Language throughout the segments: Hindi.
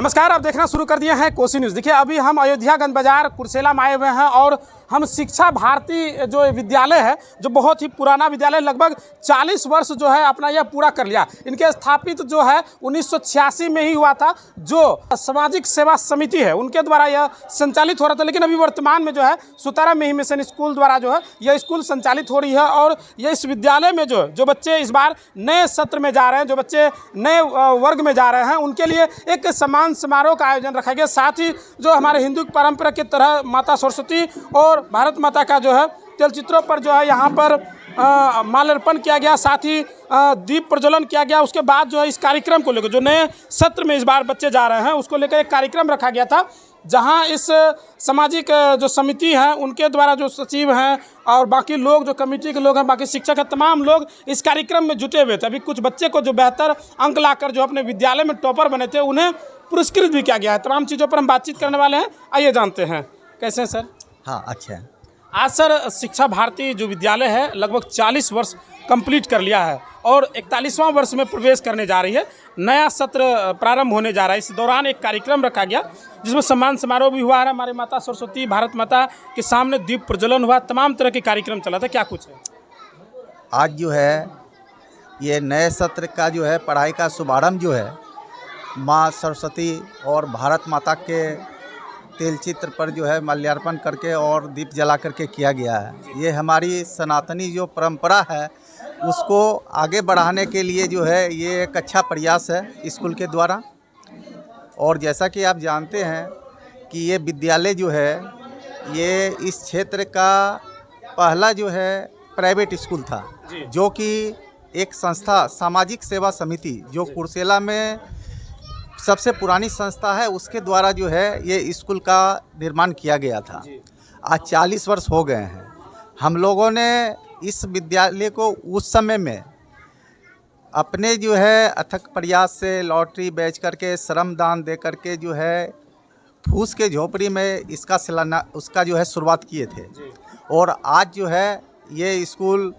नमस्कार, आप देखना शुरू कर दिए हैं कोसी न्यूज़। देखिए, अभी हम अयोध्यागंज बाजार कुर्सेला में आए हुए हैं और हम शिक्षा भारती जो विद्यालय है, जो बहुत ही पुराना विद्यालय, लगभग 40 वर्ष जो है अपना यह पूरा कर लिया। इनके स्थापित जो है 1986 में ही हुआ था। जो सामाजिक सेवा समिति है उनके द्वारा यह संचालित हो रहा था, लेकिन अभी वर्तमान में जो है सुतारा मेही मिशन स्कूल द्वारा जो है यह स्कूल संचालित हो रही है। और यह इस विद्यालय में जो बच्चे इस बार नए सत्र में जा रहे हैं, जो बच्चे नए वर्ग में जा रहे हैं, उनके लिए एक सम्मान समारोह का आयोजन रखा गया। साथ ही जो हमारे हिंदू परंपरा की तरह माता सरस्वती और भारत माता का जो है चलचित्रों पर जो है यहाँ पर माल्यार्पण किया गया, साथ ही दीप प्रज्वलन किया गया। उसके बाद जो है इस कार्यक्रम को लेकर, जो नए सत्र में इस बार बच्चे जा रहे हैं, उसको लेकर एक कार्यक्रम रखा गया था, जहां इस सामाजिक जो समिति है उनके द्वारा जो सचिव हैं और बाकी लोग जो कमेटी के लोग हैं, बाकी शिक्षक हैं, तमाम लोग इस कार्यक्रम में जुटे हुए थे। अभी कुछ बच्चे को जो बेहतर अंक लाकर जो अपने विद्यालय में टॉपर बने थे, उन्हें पुरस्कृत भी किया गया है। तमाम चीज़ों पर हम बातचीत करने वाले हैं। आइए जानते हैं कैसे हैं सर। हाँ, अच्छा है। आज सर शिक्षा भारती जो विद्यालय है लगभग 40 वर्ष कंप्लीट कर लिया है और 41वां वर्ष में प्रवेश करने जा रही है। नया सत्र प्रारंभ होने जा रहा है। इस दौरान एक कार्यक्रम रखा गया जिसमें सम्मान समारोह भी हुआ है। हमारी माता सरस्वती, भारत माता के सामने दीप प्रज्वलन हुआ, तमाम तरह के कार्यक्रम चला था। क्या कुछ है आज जो है ये नए सत्र का जो है पढ़ाई का शुभारंभ जो है माँ सरस्वती और भारत माता के तेल चित्र पर जो है माल्यार्पण करके और दीप जला करके किया गया है। ये हमारी सनातनी जो परंपरा है उसको आगे बढ़ाने के लिए जो है ये एक अच्छा प्रयास है स्कूल के द्वारा। और जैसा कि आप जानते हैं कि ये विद्यालय जो है ये इस क्षेत्र का पहला जो है प्राइवेट स्कूल था, जो कि एक संस्था सामाजिक सेवा समिति जो कुर्सेला में सबसे पुरानी संस्था है उसके द्वारा जो है ये स्कूल का निर्माण किया गया था। आज 40 वर्ष हो गए हैं। हम लोगों ने इस विद्यालय को उस समय में अपने जो है अथक प्रयास से लॉटरी बेच करके, श्रम दान दे करके जो है फूस के झोपड़ी में उसका जो है शुरुआत किए थे। और आज जो है ये स्कूल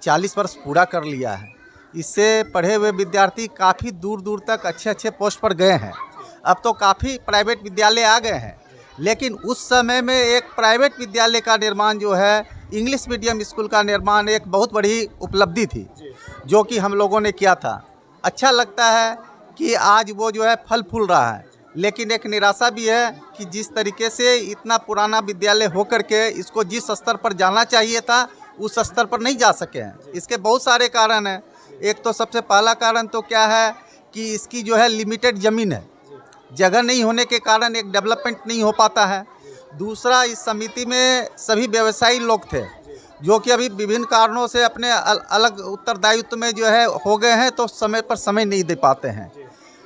40 वर्ष पूरा कर लिया है। इससे पढ़े हुए विद्यार्थी काफ़ी दूर दूर तक अच्छे अच्छे पोस्ट पर गए हैं। अब तो काफ़ी प्राइवेट विद्यालय आ गए हैं, लेकिन उस समय में एक प्राइवेट विद्यालय का निर्माण जो है इंग्लिश मीडियम स्कूल का निर्माण एक बहुत बड़ी उपलब्धि थी जो कि हम लोगों ने किया था। अच्छा लगता है कि आज वो जो है फल फूल रहा है, लेकिन एक निराशा भी है कि जिस तरीके से इतना पुराना विद्यालय होकर के इसको जिस स्तर पर जाना चाहिए था उस स्तर पर नहीं जा सके हैं। इसके बहुत सारे कारण हैं। एक तो सबसे पहला कारण तो क्या है कि इसकी जो है लिमिटेड ज़मीन है, जगह नहीं होने के कारण एक डेवलपमेंट नहीं हो पाता है। दूसरा, इस समिति में सभी व्यवसायी लोग थे जो कि अभी विभिन्न कारणों से अपने अलग उत्तरदायित्व में जो है हो गए हैं, तो समय पर समय नहीं दे पाते हैं।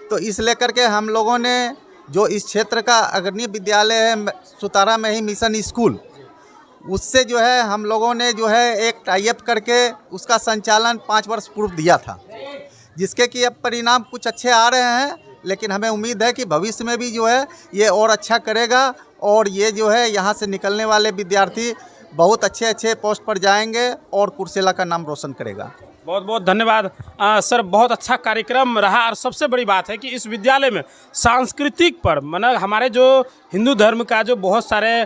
तो इस लेकर के हम लोगों ने जो इस क्षेत्र का अग्रणी विद्यालय है सुतारा मेही मिशन स्कूल, उससे जो है हम लोगों ने जो है एक टाई अप करके उसका संचालन 5 वर्ष पूर्व दिया था, जिसके कि अब परिणाम कुछ अच्छे आ रहे हैं। लेकिन हमें उम्मीद है कि भविष्य में भी जो है ये और अच्छा करेगा और ये जो है यहाँ से निकलने वाले विद्यार्थी बहुत अच्छे अच्छे पोस्ट पर जाएंगे और कुर्सेला का नाम रोशन करेगा। बहुत बहुत धन्यवाद सर, बहुत अच्छा कार्यक्रम रहा। और सबसे बड़ी बात है कि इस विद्यालय में सांस्कृतिक पर मतलब हमारे जो हिंदू धर्म का जो बहुत सारे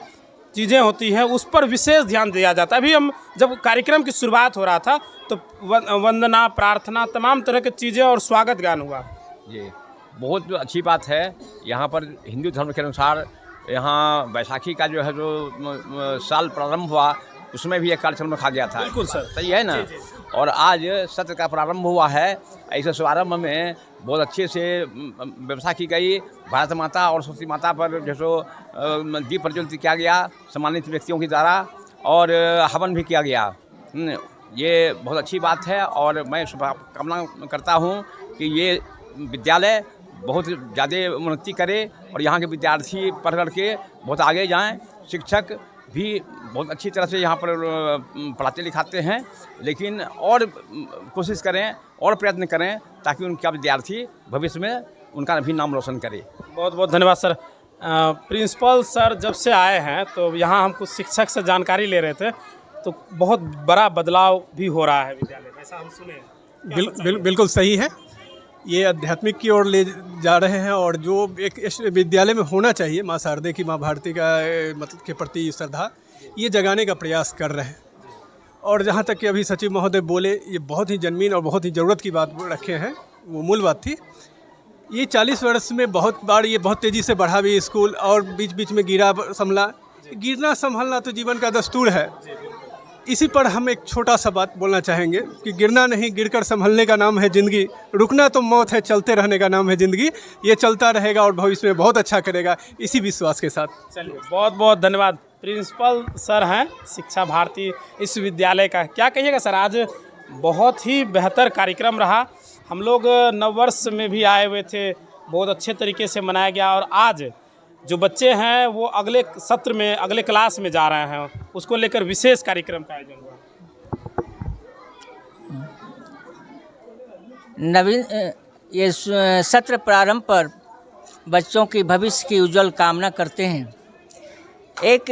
चीज़ें होती हैं उस पर विशेष ध्यान दिया जाता है। अभी हम जब कार्यक्रम की शुरुआत हो रहा था तो वंदना, प्रार्थना, तमाम तरह की चीज़ें और स्वागत गान हुआ। जी, बहुत अच्छी बात है। यहाँ पर हिंदू धर्म के अनुसार यहाँ बैसाखी का जो है जो साल प्रारंभ हुआ उसमें भी एक कार्यक्रम रखा गया था। बिल्कुल सर, सही है ना। जी। और आज सत्र का प्रारंभ हुआ है। ऐसे शुभारंभ में बहुत अच्छे से व्यवस्था की गई। भारत माता और सरस्वती माता पर जैसो दीप प्रज्वलित किया गया सम्मानित व्यक्तियों के द्वारा और हवन भी किया गया। ये बहुत अच्छी बात है और मैं शुभकामना करता हूँ कि ये विद्यालय बहुत ज़्यादा उन्नति करे और यहाँ के विद्यार्थी पढ़ करके बहुत आगे जाएं। शिक्षक भी बहुत अच्छी तरह से यहाँ पर पढ़ाते लिखाते हैं, लेकिन और कोशिश करें और प्रयत्न करें ताकि उनका विद्यार्थी भविष्य में उनका भी नाम रोशन करे। बहुत बहुत धन्यवाद सर। प्रिंसिपल सर जब से आए हैं तो यहाँ हम कुछ शिक्षक से जानकारी ले रहे थे, तो बहुत बड़ा बदलाव भी हो रहा है विद्यालय में, ऐसा हम सुने। बिल्कुल सही है। ये आध्यात्मिक की ओर ले जा रहे हैं, और जो एक इस विद्यालय में होना चाहिए माँ शारदे की, माँ भारती का मतलब के प्रति श्रद्धा, ये जगाने का प्रयास कर रहे हैं। और जहाँ तक कि अभी सचिव महोदय बोले, ये बहुत ही जन्मीन और बहुत ही ज़रूरत की बात रखे हैं, वो मूल बात थी। ये 40 वर्ष में बहुत बार ये बहुत तेज़ी से बढ़ा भी स्कूल, और बीच बीच में गिरना संभलना तो जीवन का दस्तूर है। इसी पर हम एक छोटा सा बात बोलना चाहेंगे कि गिरना नहीं, गिरकर संभलने का नाम है ज़िंदगी, रुकना तो मौत है, चलते रहने का नाम है ज़िंदगी। ये चलता रहेगा और भविष्य में बहुत अच्छा करेगा, इसी विश्वास के साथ। चलिए, बहुत बहुत धन्यवाद। प्रिंसिपल सर हैं शिक्षा भारती इस विद्यालय का, क्या कहिएगा सर? आज बहुत ही बेहतर कार्यक्रम रहा। हम लोग नववर्ष में भी आए हुए थे, बहुत अच्छे तरीके से मनाया गया, और आज जो बच्चे हैं वो अगले सत्र में, अगले क्लास में जा रहे हैं, उसको लेकर विशेष कार्यक्रम का आयोजन हुआ। ये सत्र प्रारंभ पर बच्चों की भविष्य की उज्जवल कामना करते हैं। एक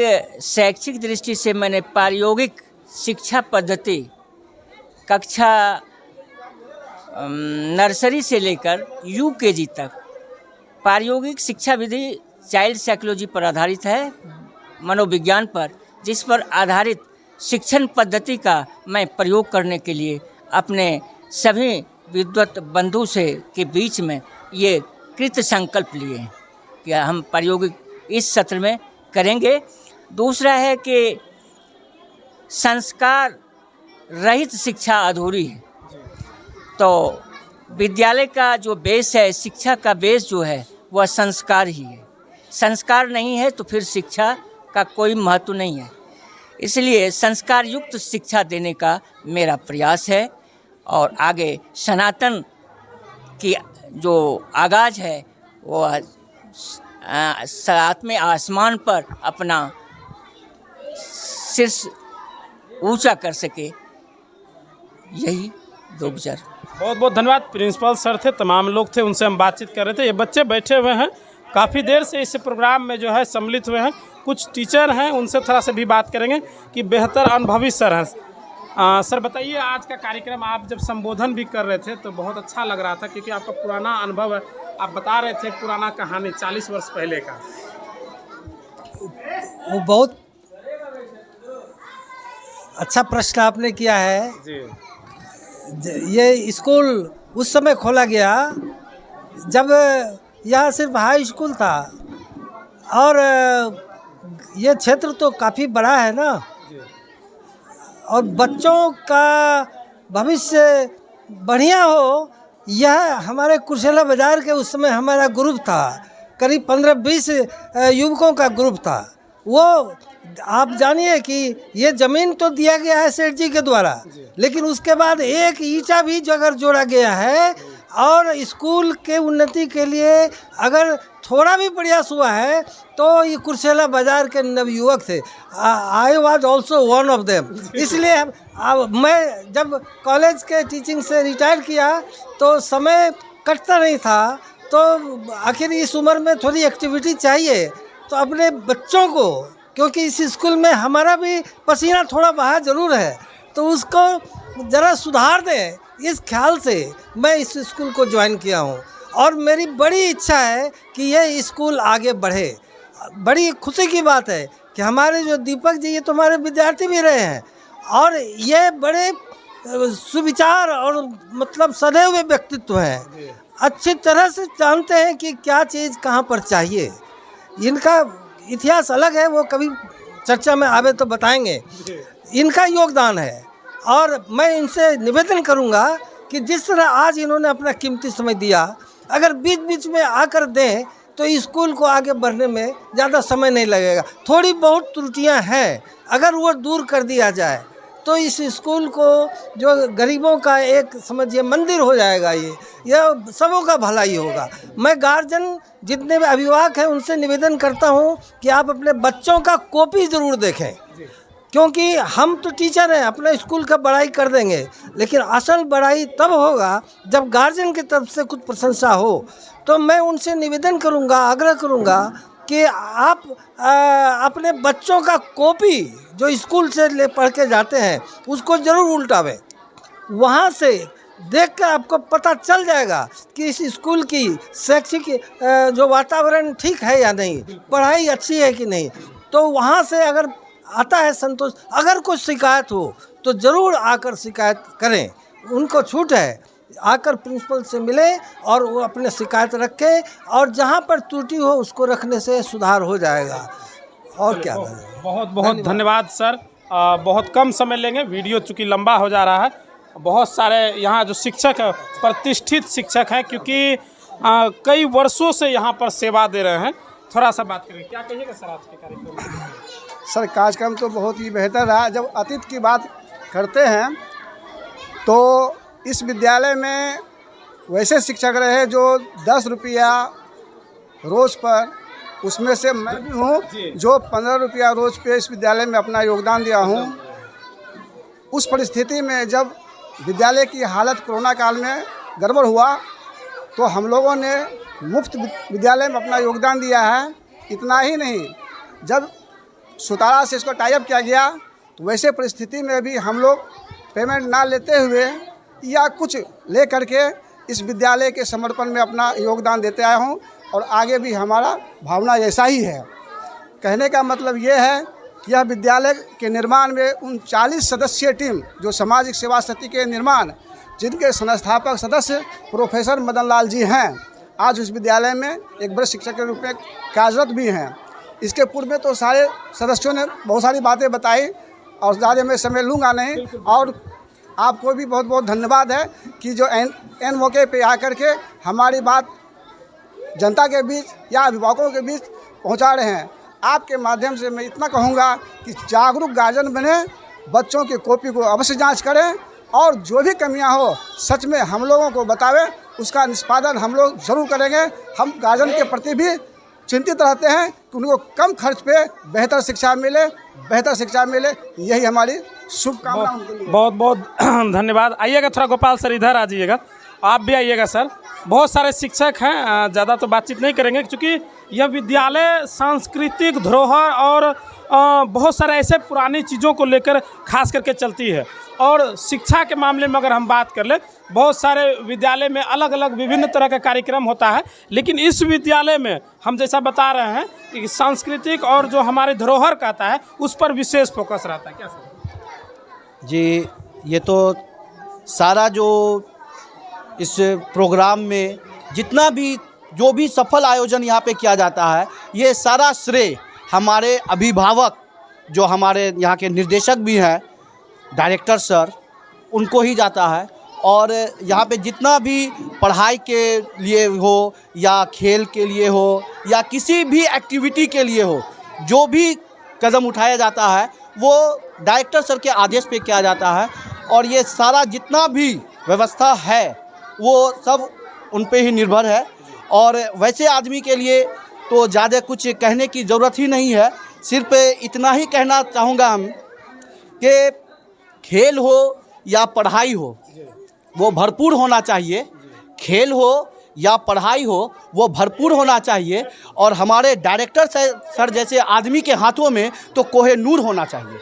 शैक्षिक दृष्टि से मैंने प्रायोगिक शिक्षा पद्धति कक्षा नर्सरी से लेकर यूकेजी तक प्रायोगिक शिक्षा विधि चाइल्ड साइकोलॉजी पर आधारित है, मनोविज्ञान पर, जिस पर आधारित शिक्षण पद्धति का मैं प्रयोग करने के लिए अपने सभी विद्वत बंधु से के बीच में ये कृत संकल्प लिए हैं कि हम प्रायोगिक इस सत्र में करेंगे। दूसरा है कि संस्कार रहित शिक्षा अधूरी है, तो विद्यालय का जो बेस है, शिक्षा का बेस जो है वह संस्कार ही है। संस्कार नहीं है तो फिर शिक्षा का कोई महत्व नहीं है। इसलिए संस्कार युक्त शिक्षा देने का मेरा प्रयास है, और आगे सनातन की जो आगाज है वो सातवें आसमान पर अपना शीर्ष ऊंचा कर सके, यही दो विचार। बहुत बहुत धन्यवाद। प्रिंसिपल सर थे, तमाम लोग थे, उनसे हम बातचीत कर रहे थे। ये बच्चे बैठे हुए हैं, काफ़ी देर से इस प्रोग्राम में जो है सम्मिलित हुए हैं। कुछ टीचर हैं, उनसे थोड़ा सा भी बात करेंगे कि बेहतर अनुभवी सर हैं। सर बताइए, आज का कार्यक्रम आप जब संबोधन भी कर रहे थे तो बहुत अच्छा लग रहा था, क्योंकि आपका पुराना अनुभव है। आप बता रहे थे पुराना कहानी 40 वर्ष पहले का। वो बहुत अच्छा प्रश्न आपने किया है जी। ये स्कूल उस समय खोला गया जब यहाँ सिर्फ हाई स्कूल था, और ये क्षेत्र तो काफ़ी बड़ा है ना, और बच्चों का भविष्य बढ़िया हो, यह हमारे कुर्सेला बाज़ार के उस समय हमारा ग्रुप था, करीब 15-20 युवकों का ग्रुप था। वो आप जानिए कि ये ज़मीन तो दिया गया है सेठ जी के द्वारा, लेकिन उसके बाद एक ईंटा भी अगर जोड़ा गया है, और स्कूल के उन्नति के लिए अगर थोड़ा भी प्रयास हुआ है तो ये कुर्सेला बाज़ार के नवयुवक थे। I was also one of them. इसलिए मैं जब कॉलेज के टीचिंग से रिटायर किया तो समय कटता नहीं था, तो आखिर इस उम्र में थोड़ी एक्टिविटी चाहिए, तो अपने बच्चों को, क्योंकि इस स्कूल में हमारा भी पसीना थोड़ा बहा ज़रूर है, तो उसको ज़रा सुधार दें, इस ख्याल से मैं इस स्कूल को ज्वाइन किया हूँ। और मेरी बड़ी इच्छा है कि ये स्कूल आगे बढ़े। बड़ी खुशी की बात है कि हमारे जो दीपक जी, ये तो हमारे विद्यार्थी भी रहे हैं, और ये बड़े सुविचार और मतलब सधे हुए व्यक्तित्व हैं, अच्छी तरह से जानते हैं कि क्या चीज़ कहाँ पर चाहिए। इनका इतिहास अलग है, वो कभी चर्चा में आवे तो बताएंगे। इनका योगदान है, और मैं इनसे निवेदन करूंगा कि जिस तरह आज इन्होंने अपना कीमती समय दिया, अगर बीच बीच में आकर दें तो स्कूल को आगे बढ़ने में ज़्यादा समय नहीं लगेगा। थोड़ी बहुत त्रुटियां हैं, अगर वो दूर कर दिया जाए तो इस स्कूल को, जो गरीबों का एक समझिए मंदिर हो जाएगा, यह सबों का भलाई होगा। मैं गार्जियन जितने भी अभिभावक हैं उनसे निवेदन करता हूं कि आप अपने बच्चों का कॉपी ज़रूर देखें, क्योंकि हम तो टीचर हैं, अपने स्कूल का बड़ाई कर देंगे, लेकिन असल बड़ाई तब होगा जब गार्जियन की तरफ से कुछ प्रशंसा हो। तो मैं उनसे निवेदन करूंगा, आग्रह करूंगा कि आप अपने बच्चों का कॉपी जो स्कूल से ले पढ़ के जाते हैं उसको ज़रूर उल्टावें। वहाँ से देख कर आपको पता चल जाएगा कि इस स्कूल की शैक्षिक जो वातावरण ठीक है या नहीं, पढ़ाई अच्छी है कि नहीं। तो वहाँ से अगर आता है संतोष, अगर कुछ शिकायत हो तो ज़रूर आकर शिकायत करें, उनको छूट है। आकर प्रिंसिपल से मिले और वो अपने शिकायत रखें, और जहाँ पर त्रुटि हो उसको रखने से सुधार हो जाएगा। और क्या बताएं। बहुत बहुत धन्यवाद सर। बहुत कम समय लेंगे, वीडियो चूँकि लंबा हो जा रहा है। बहुत सारे यहाँ जो शिक्षक है, प्रतिष्ठित शिक्षक हैं, क्योंकि कई वर्षों से यहाँ पर सेवा दे रहे हैं। थोड़ा सा बात करें, क्या कहिएगा सर आज के कार्यक्रम में? सर कार्यक्रम तो बहुत ही बेहतर रहा। जब अतीत की बात करते हैं तो इस विद्यालय में वैसे शिक्षक रहे जो 10 रुपया रोज़ पर, उसमें से मैं भी हूँ जो 15 रुपया रोज़ पे इस विद्यालय में अपना योगदान दिया हूँ। उस परिस्थिति में जब विद्यालय की हालत कोरोना काल में गड़बड़ हुआ तो हम लोगों ने मुफ्त विद्यालय में अपना योगदान दिया है। इतना ही नहीं, जब सुतारा से इसको टाई अप किया गया तो वैसे परिस्थिति में भी हम लोग पेमेंट ना लेते हुए या कुछ ले करके इस विद्यालय के समर्पण में अपना योगदान देते आया हूँ, और आगे भी हमारा भावना ऐसा ही है। कहने का मतलब ये है कि यह विद्यालय के निर्माण में उन 40 सदस्यीय टीम जो सामाजिक सेवा समिति के निर्माण, जिनके संस्थापक सदस्य प्रोफेसर मदन लाल जी हैं, आज उस विद्यालय में एक बड़े शिक्षक के रूप में कार्यरत भी हैं। इसके पूर्व में तो सारे सदस्यों ने बहुत सारी बातें बताई और ज़्यादा मैं समय लूँगा नहीं। और आपको भी बहुत बहुत धन्यवाद है कि जो एन मौके पे आकर के हमारी बात जनता के बीच या अभिभावकों के बीच पहुंचा रहे हैं। आपके माध्यम से मैं इतना कहूंगा कि जागरूक गार्जियन बने, बच्चों की कॉपी को अवश्य जांच करें, और जो भी कमियां हो सच में हम लोगों को बतावें, उसका निष्पादन हम लोग ज़रूर करेंगे। हम गार्जियन के प्रति भी चिंतित रहते हैं कि उनको कम खर्च पे बेहतर शिक्षा मिले, यही हमारी शुभकामना उनके लिए। बहुत बहुत धन्यवाद। आइएगा थोड़ा गोपाल सर, इधर आ जाइएगा, आप भी आइएगा सर। बहुत सारे शिक्षक हैं, ज़्यादा तो बातचीत नहीं करेंगे क्योंकि यह विद्यालय सांस्कृतिक धरोहर और बहुत सारे ऐसे पुरानी चीज़ों को लेकर खास करके चलती है। और शिक्षा के मामले में अगर हम बात कर ले, बहुत सारे विद्यालय में अलग अलग विभिन्न तरह का कार्यक्रम होता है, लेकिन इस विद्यालय में हम जैसा बता रहे हैं कि सांस्कृतिक और जो हमारे धरोहर कहता है उस पर विशेष फोकस रहता है। क्या सर? जी, ये तो सारा जो इस प्रोग्राम में जितना भी जो भी सफल आयोजन यहाँ पे किया जाता है, ये सारा श्रेय हमारे अभिभावक जो हमारे यहाँ के निर्देशक भी हैं, डायरेक्टर सर, उनको ही जाता है। और यहाँ पे जितना भी पढ़ाई के लिए हो या खेल के लिए हो या किसी भी एक्टिविटी के लिए हो, जो भी कदम उठाया जाता है वो डायरेक्टर सर के आदेश पे किया जाता है। और ये सारा जितना भी व्यवस्था है वो सब उन पे ही निर्भर है। और वैसे आदमी के लिए तो ज़्यादा कुछ कहने की ज़रूरत ही नहीं है। सिर्फ इतना ही कहना चाहूँगा हम कि खेल हो या पढ़ाई हो वो भरपूर होना चाहिए, खेल हो या पढ़ाई हो वो भरपूर होना चाहिए। और हमारे डायरेक्टर सर जैसे आदमी के हाथों में तो कोहिनूर होना चाहिए।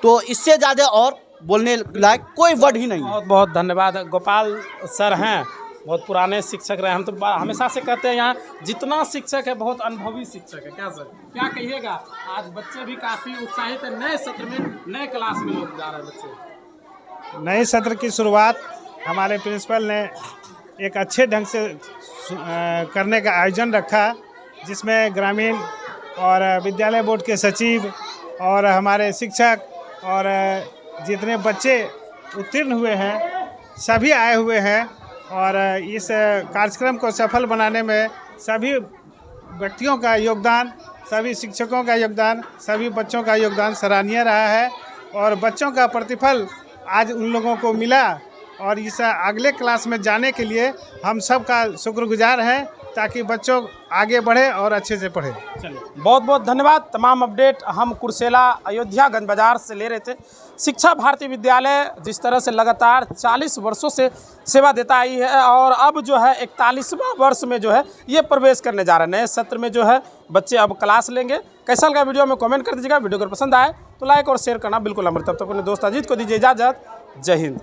तो इससे ज़्यादा और बोलने लायक कोई वर्ड ही नहीं। बहुत बहुत धन्यवाद। गोपाल सर हैं, बहुत पुराने शिक्षक रहे। हम तो हमेशा से कहते हैं यहाँ जितना शिक्षक है बहुत अनुभवी शिक्षक है। क्या सर, क्या कहिएगा? आज बच्चे भी काफ़ी उत्साहित है, नए सत्र में नए क्लास में लोग जा रहे हैं बच्चे। नए सत्र की शुरुआत हमारे प्रिंसिपल ने एक अच्छे ढंग से करने का आयोजन रखा, जिसमें ग्रामीण और विद्यालय बोर्ड के सचिव और हमारे शिक्षक और जितने बच्चे उत्तीर्ण हुए हैं सभी आए हुए हैं। और इस कार्यक्रम को सफल बनाने में सभी व्यक्तियों का योगदान, सभी शिक्षकों का योगदान, सभी बच्चों का योगदान सराहनीय रहा है। और बच्चों का प्रतिफल आज उन लोगों को मिला, और इस अगले क्लास में जाने के लिए हम सब का शुक्रगुजार हैं, ताकि बच्चों आगे बढ़े और अच्छे से पढ़े। चलिए, बहुत बहुत धन्यवाद। तमाम अपडेट हम कुर्सेला अयोध्या गंज बाजार से ले रहे थे। शिक्षा भारती विद्यालय जिस तरह से लगातार 40 वर्षों से सेवा देता आई है, और अब जो है 41वां वर्ष में जो है ये प्रवेश करने जा रहे हैं। नए सत्र में जो है बच्चे अब क्लास लेंगे। कैसा लगा वीडियो में कमेंट कर दीजिएगा। वीडियो अगर पसंद आए तो लाइक और शेयर करना बिल्कुल अमृत। तब तक अपने दोस्त अजीत को दीजिए इजाज़त। जय हिंद।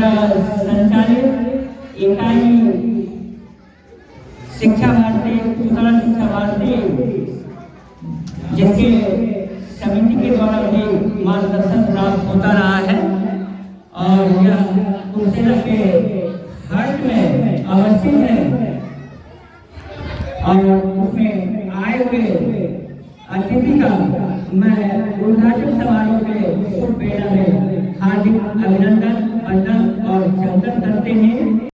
संचालित इकाई शिक्षा भारती सुतरा शिक्षा भारती जिसके समिति के द्वारा भी मार्गदर्शन प्राप्त होता रहा है और यह कुर्सेला के हाट में अवस्थित है और उसमें आए हुए अतिथि का मैं उद्घाटन समारोह के शुभ बेला में हार्दिक अभिनंदन वंदन और चंदन करते हैं।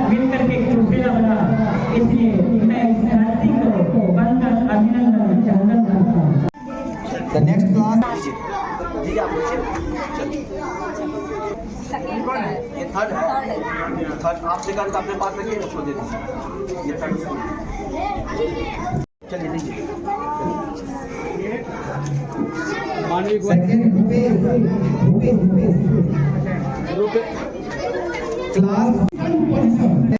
मिलकर के कुर्सेला बना, इसलिए मैं इस धरती को वंदन अभिनंदन चंदन करता हूँ। The next class ये थर्ड है, थर्ड आप निकाल के अपने पास रखिए, उसको दे दीजिए। ये थर्ड चलिए लीजिए। क्लास